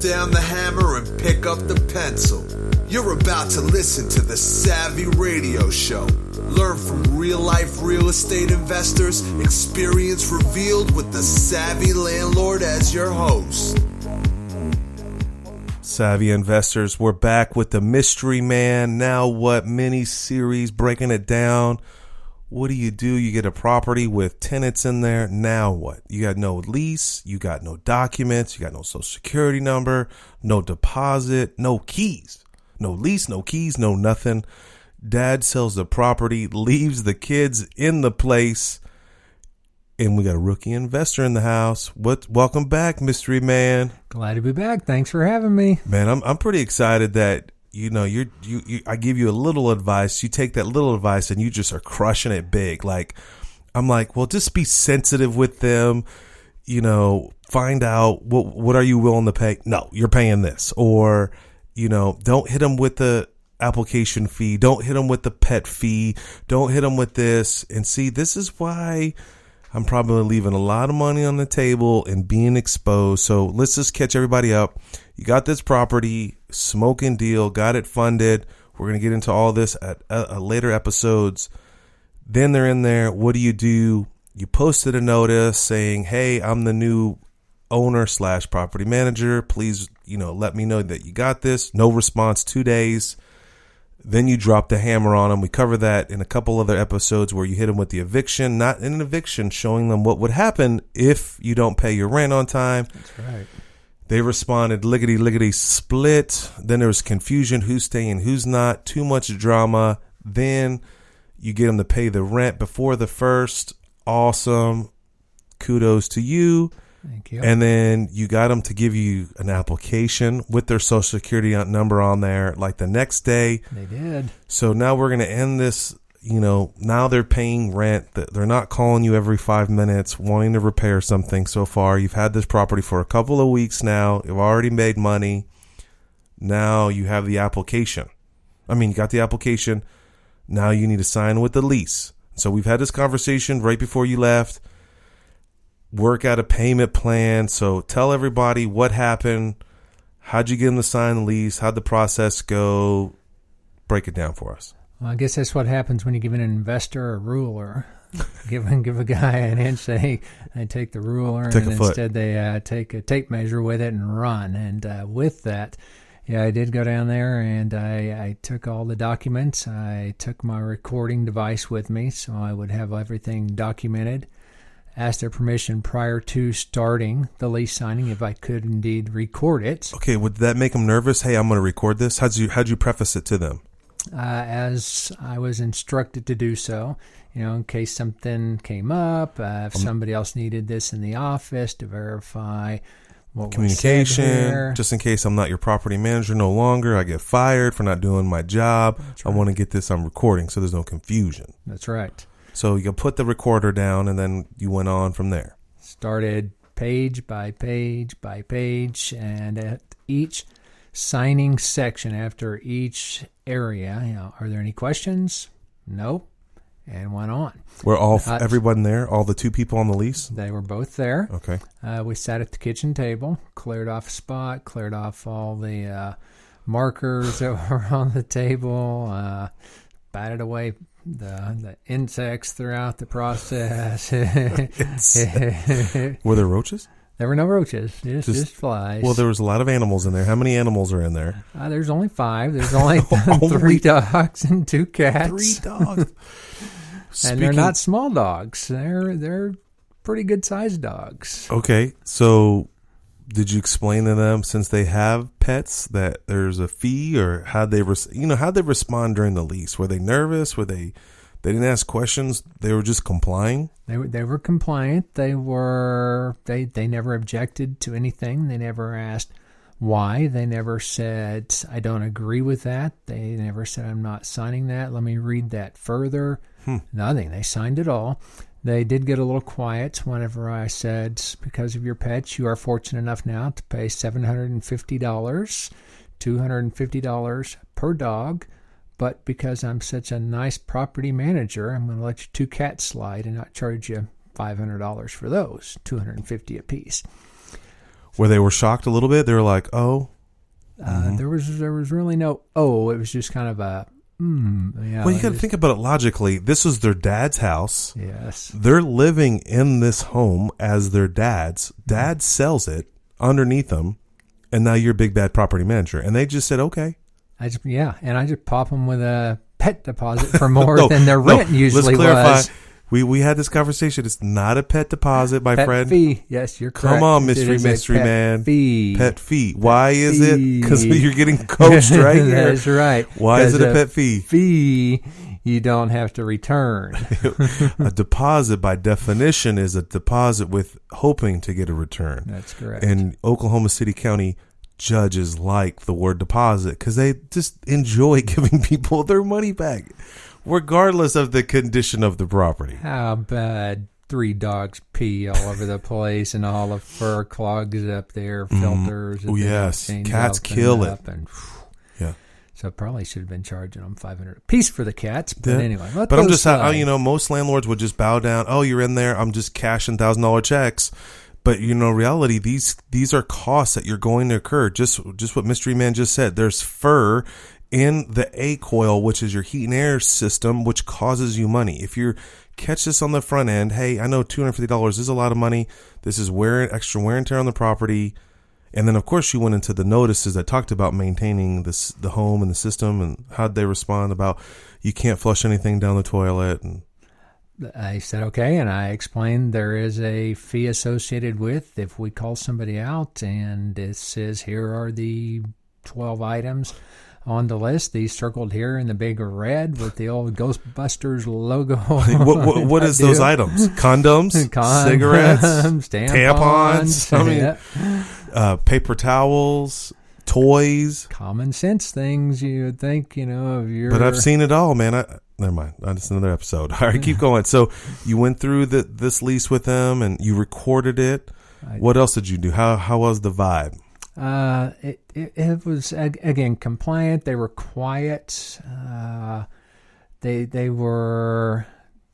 down the hammer and pick up the pencil. You're about to listen to the Savvy Radio Show. Learn from real-life real estate investors, experience revealed with the Savvy Landlord as your host. Savvy investors, we're back with the Mystery Man Now What mini-series, breaking it down. What do? You get a property with tenants in there. Now what? You got no lease. You got no documents. You got no social security number, no deposit, no keys, no lease, no keys, no nothing. Dad sells the property, leaves the kids in the place, and we got a rookie investor in the house. Welcome back, Mystery Man. Glad to be back. Thanks for having me. Man, I'm pretty excited that I give you a little advice. You take that little advice and you just are crushing it big. Like, I'm like, well, just be sensitive with them. Find out what are you willing to pay? No, you're paying this. Or, don't hit them with the application fee. Don't hit them with the pet fee. Don't hit them with this. And see, this is why I'm probably leaving a lot of money on the table and being exposed. So let's just catch everybody up. You got this property, smoking deal, got it funded. We're going to get into all this at later episodes. Then they're in there. What do? You posted a notice saying, hey, I'm the new owner / property manager. Please, let me know that you got this. No response, 2 days. Then you drop the hammer on them. We cover that in a couple other episodes where you hit them with the eviction, not in an eviction, showing them what would happen if you don't pay your rent on time. That's right. They responded lickety split. Then there was confusion, who's staying, who's not, too much drama. Then you get them to pay the rent before the first. Awesome. Kudos to you. Thank you. And then you got them to give you an application with their social security number on there like the next day. They did. So now we're going to end this. Now they're paying rent. They're not calling you every 5 minutes wanting to repair something. So far, you've had this property for a couple of weeks now. You've already made money. Now you have the application. You got the application. Now you need to sign with the lease. So we've had this conversation right before you left. Work out a payment plan. So tell everybody what happened. How'd you get them to sign the lease? How'd the process go? Break it down for us. Well, I guess that's what happens when you give an investor a ruler. give a guy an inch, they take the ruler, and instead they take a tape measure with it and run. And with that, I did go down there and I took all the documents. I took my recording device with me so I would have everything documented. Asked their permission prior to starting the lease signing if I could indeed record it. Okay, would that make them nervous? Hey, I'm going to record this. How'd you preface it to them? As I was instructed to do so, in case something came up, if somebody else needed this in the office to verify what communication, was said here. Just in case I'm not your property manager no longer, I get fired for not doing my job. Right. I want to get this on recording so there's no confusion. That's right. So you put the recorder down and then you went on from there. Started page by page by page, and at each signing section after each area, are there any questions? No. And went on. Were everyone there? All the two people on the lease? They were both there. Okay. We sat at the kitchen table, cleared off a spot, cleared off all the markers that were on the table, batted away the insects throughout the process. Were there roaches? There were no roaches, just flies. Well, there was a lot of animals in there. How many animals are in there? There's only 5. There's only 3 dogs and 2 cats. 3 dogs. And they're not small dogs. They're pretty good sized dogs. Okay, so did you explain to them, since they have pets, that there's a fee, or how'd they respond during the lease? Were they nervous? They didn't ask questions. They were just complying. They were compliant. They never objected to anything. They never asked why. They never said, I don't agree with that. They never said, I'm not signing that. Let me read that further. Nothing. They signed it all. They did get a little quiet whenever I said, because of your pets, you are fortunate enough now to pay $750, $250 per dog. But because I'm such a nice property manager, I'm going to let your 2 cats slide and not charge you $500 for those, $250 a piece. Where they were shocked a little bit. They were like, "Oh." There was really no. Oh, it was just kind of a. Yeah, well, you got to think about it logically. This was their dad's house. Yes. They're living in this home as their dad's. Dad sells it underneath them, and now you're a big bad property manager. And they just said, okay. I just pop them with a pet deposit for more than their rent usually let's clarify. was. We had this conversation. It's not a pet deposit, my friend. Pet fee. Yes, you're correct. Come on, mystery man. Fee. Pet fee. Why is it? Because you're getting coached right here. That's right. Why is it a pet fee? Fee you don't have to return. A deposit, by definition, is a deposit with hoping to get a return. That's correct. And Oklahoma City County judges like the word deposit because they just enjoy giving people their money back, regardless of the condition of the property. How bad 3 dogs pee all over the place and all the fur clogs up there, filters. Oh, yes. Cats kill it. Yeah. So probably should have been charging them $500 a piece for the cats. But anyway. But I'm just, most landlords would just bow down. Oh, you're in there. I'm just cashing $1,000 checks. But, reality, these are costs that you're going to incur. Just what Mystery Man just said. There's fur in the A coil, which is your heat and air system, which causes you money. If you catch this on the front end, hey, I know $250 is a lot of money. This is extra wear and tear on the property. And then, of course, you went into the notices that talked about maintaining the home and the system, and how'd they respond about you can't flush anything down the toilet. And I said, okay, and I explained there is a fee associated with if we call somebody out and it says here are the 12 items on the list, these circled here in the big red with the old Ghostbusters logo. What is those items? Condoms, cigarettes, tampons, paper towels, toys. Common sense things you would think, of your... But I've seen it all, man. Never mind. That's another episode. All right, keep going. So you went through this lease with them and you recorded it. What else did you do? How was the vibe? It was, again, compliant. They were quiet. They were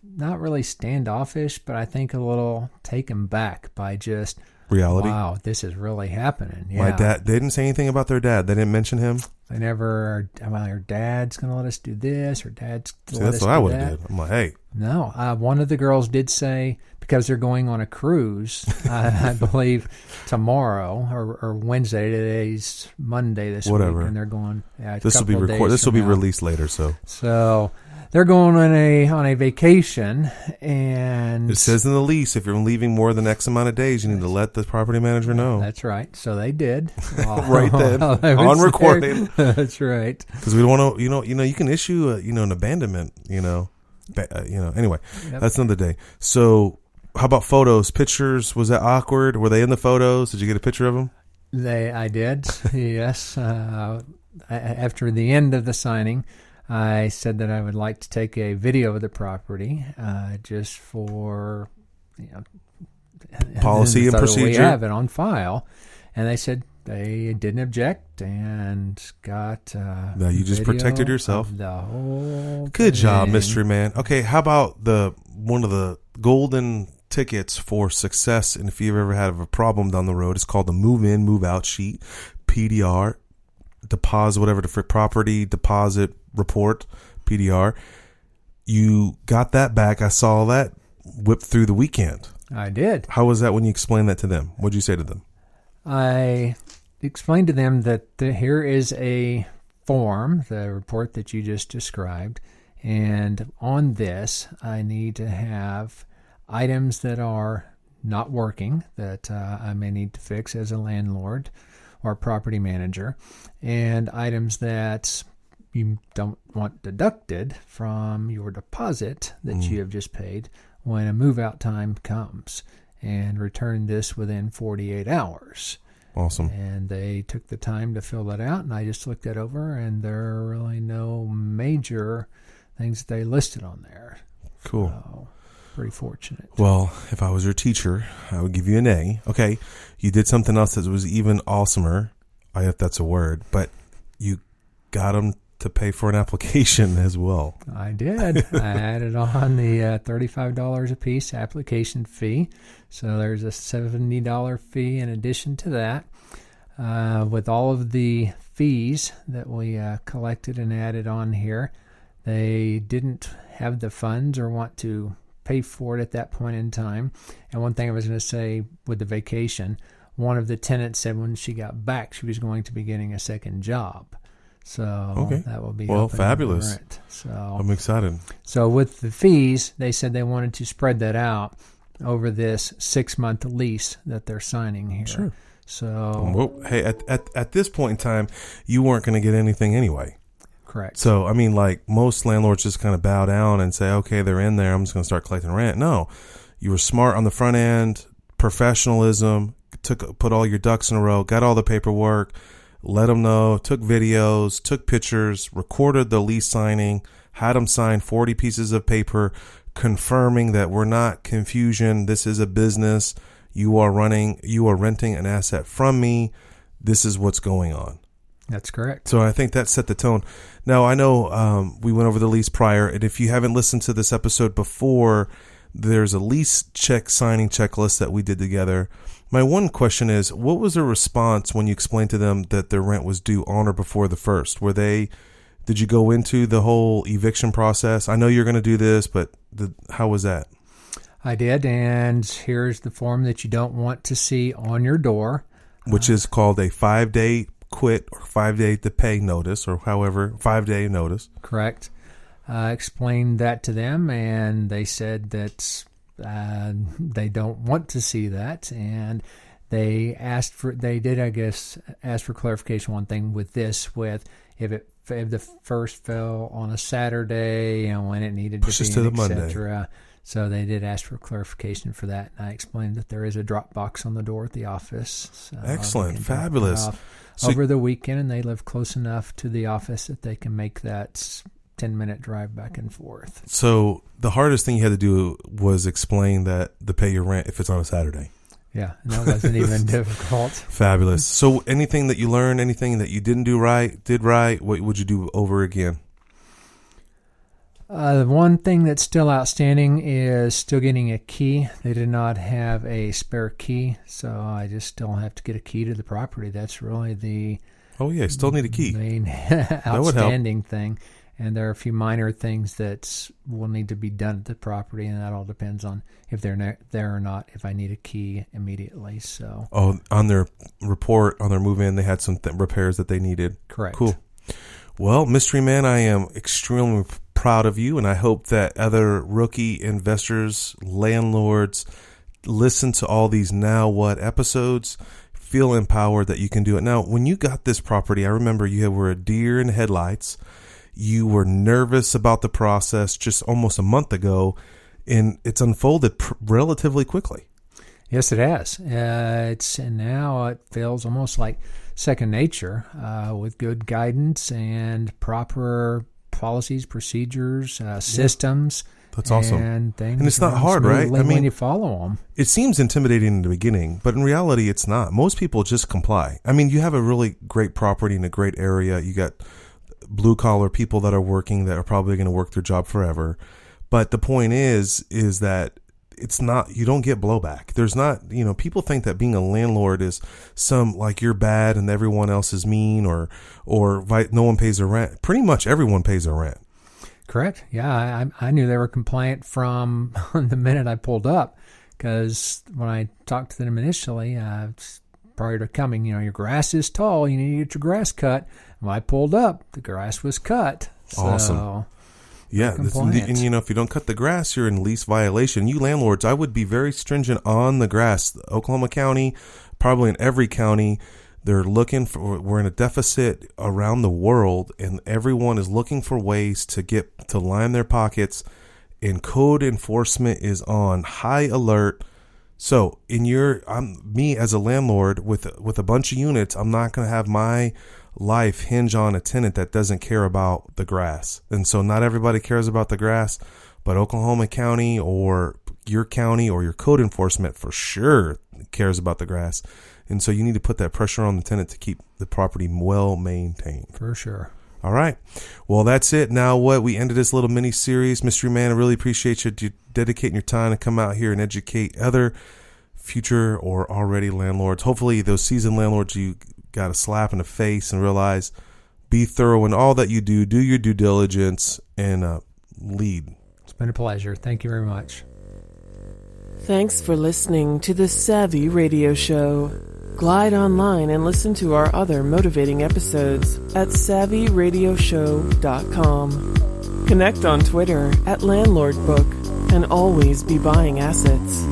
not really standoffish, but I think a little taken back by just reality. Wow, this is really happening. Yeah. My dad, they didn't say anything about their dad. They didn't mention him. They never, her dad's going to let us do this, her dad's going to let us do that. That's what I would have did. I'm like, hey. No, one of the girls did say, because they're going on a cruise, I believe tomorrow or Wednesday, today's Monday this week, and they're going. This will be recorded. This will be released later. So they're going on a vacation, and it says in the lease if you're leaving more than X amount of days, you need to let the property manager know. That's right. So they did right then on recording. That's right. Because we don't want to. You can issue an abandonment. Anyway, that's another day. So. How about photos, pictures? Was that awkward? Were they in the photos? Did you get a picture of them? I did, yes. After the end of the signing, I said that I would like to take a video of the property just for policy and procedure. We have it on file. And they said they didn't object and got no, you just protected yourself. The whole Good job, Mystery Man. Okay, how about one of the golden tickets for success, and if you've ever had a problem down the road, it's called the move-in, move-out sheet, PDR, deposit, whatever, the property deposit report, PDR. You got that back. I saw that whip through the weekend. I did. How was that when you explained that to them? What did you say to them? I explained to them that here is a form, the report that you just described, and on this I need to have items that are not working that I may need to fix as a landlord or property manager, and items that you don't want deducted from your deposit that you have just paid when a move-out time comes, and return this within 48 hours. Awesome. And they took the time to fill that out, and I just looked that over, and there are really no major things that they listed on there. Cool. So, pretty fortunate. Well, if I was your teacher, I would give you an A. Okay, you did something else that was even awesomer, if that's a word, but you got them to pay for an application as well. I did. I added on the $35 a piece application fee. So there's a $70 fee in addition to that. With all of the fees that we collected and added on here, they didn't have the funds or want to pay for it at that point in time. And one thing I was going to say with the vacation, one of the tenants said when she got back, she was going to be getting a second job. So that will be fabulous. Rent. So I'm excited. So with the fees, they said they wanted to spread that out over this 6-month lease that they're signing here. Sure. So hey, at this point in time, you weren't going to get anything anyway. Correct. So, I mean, like most landlords just kind of bow down and say, okay, they're in there, I'm just going to start collecting rent. No, you were smart on the front end, professionalism, put all your ducks in a row, got all the paperwork, let them know, took videos, took pictures, recorded the lease signing, had them sign 40 pieces of paper confirming that we're not confusion. This is a business. You are renting an asset from me. This is what's going on. That's correct. So I think that set the tone. Now, I know we went over the lease prior, and if you haven't listened to this episode before, there's a lease signing checklist that we did together. My one question is, what was their response when you explained to them that their rent was due on or before the 1st? Did you go into the whole eviction process? I know you're going to do this, but how was that? I did, and here's the form that you don't want to see on your door. Which is called a 5-day quit or 5-day to pay notice, or however, 5-day notice. Correct. Explained that to them, and they said that they don't want to see that, and they asked for clarification. One thing with this, if the first fell on a Saturday and when it needed to be, to etc. So they did ask for clarification for that, and I explained that there is a drop box on the door at the office. So excellent, fabulous. Over the weekend, and they live close enough to the office that they can make that 10-minute drive back and forth. So the hardest thing you had to do was explain that to pay your rent if it's on a Saturday. Yeah, and that wasn't even difficult. Fabulous. So anything that you learned, anything that you didn't do right, did right, what would you do over again? The one thing that's still outstanding is still getting a key. They did not have a spare key, so I just still have to get a key to the property. That's really the still need a key. Main outstanding thing. And there are a few minor things that will need to be done at the property, and that all depends on if they're there or not, if I need a key immediately. So on their report, on their move-in, they had some repairs that they needed. Correct. Cool. Well, Mystery Man, I am extremely proud of you, and I hope that other rookie investors, landlords, listen to all these Now What episodes, feel empowered that you can do it. Now, when you got this property, I remember you were a deer in headlights. You were nervous about the process just almost a month ago, and it's unfolded relatively quickly. Yes, it has. Now it feels almost like second nature with good guidance and proper policies, procedures, systems. That's awesome. And things. And it's not hard, right? I mean, when you follow them. It seems intimidating in the beginning, but in reality, it's not. Most people just comply. I mean, you have a really great property in a great area. You got blue collar people that are working that are probably going to work their job forever. But the point is that it's not, you don't get blowback. There's not, people think that being a landlord is like you're bad and everyone else is mean or no one pays their rent. Pretty much everyone pays their rent. Correct. Yeah. I knew they were compliant from the minute I pulled up, because when I talked to them initially, prior to coming, your grass is tall. You need to get your grass cut. When I pulled up, the grass was cut. Awesome. Yeah. And if you don't cut the grass, you're in lease violation. You landlords, I would be very stringent on the grass. Oklahoma County, probably in every county, we're in a deficit around the world, and everyone is looking for ways to line their pockets, and code enforcement is on high alert. So me as a landlord with a bunch of units, I'm not going to have my life hinge on a tenant that doesn't care about the grass. And so not everybody cares about the grass, but Oklahoma County or your county or your code enforcement for sure cares about the grass. And so you need to put that pressure on the tenant to keep the property well maintained. For sure. All right. Well, that's it. Now we ended this little mini series. Mystery Man, I really appreciate you dedicating your time to come out here and educate other future or already landlords. Hopefully those seasoned landlords, you got a slap in the face and realize, be thorough in all that you do. Do your due diligence and lead. It's been a pleasure. Thank you very much. Thanks for listening to the Savvy Radio Show. Glide online and listen to our other motivating episodes at savvyradioshow.com. Connect on Twitter at LandlordBook and always be buying assets.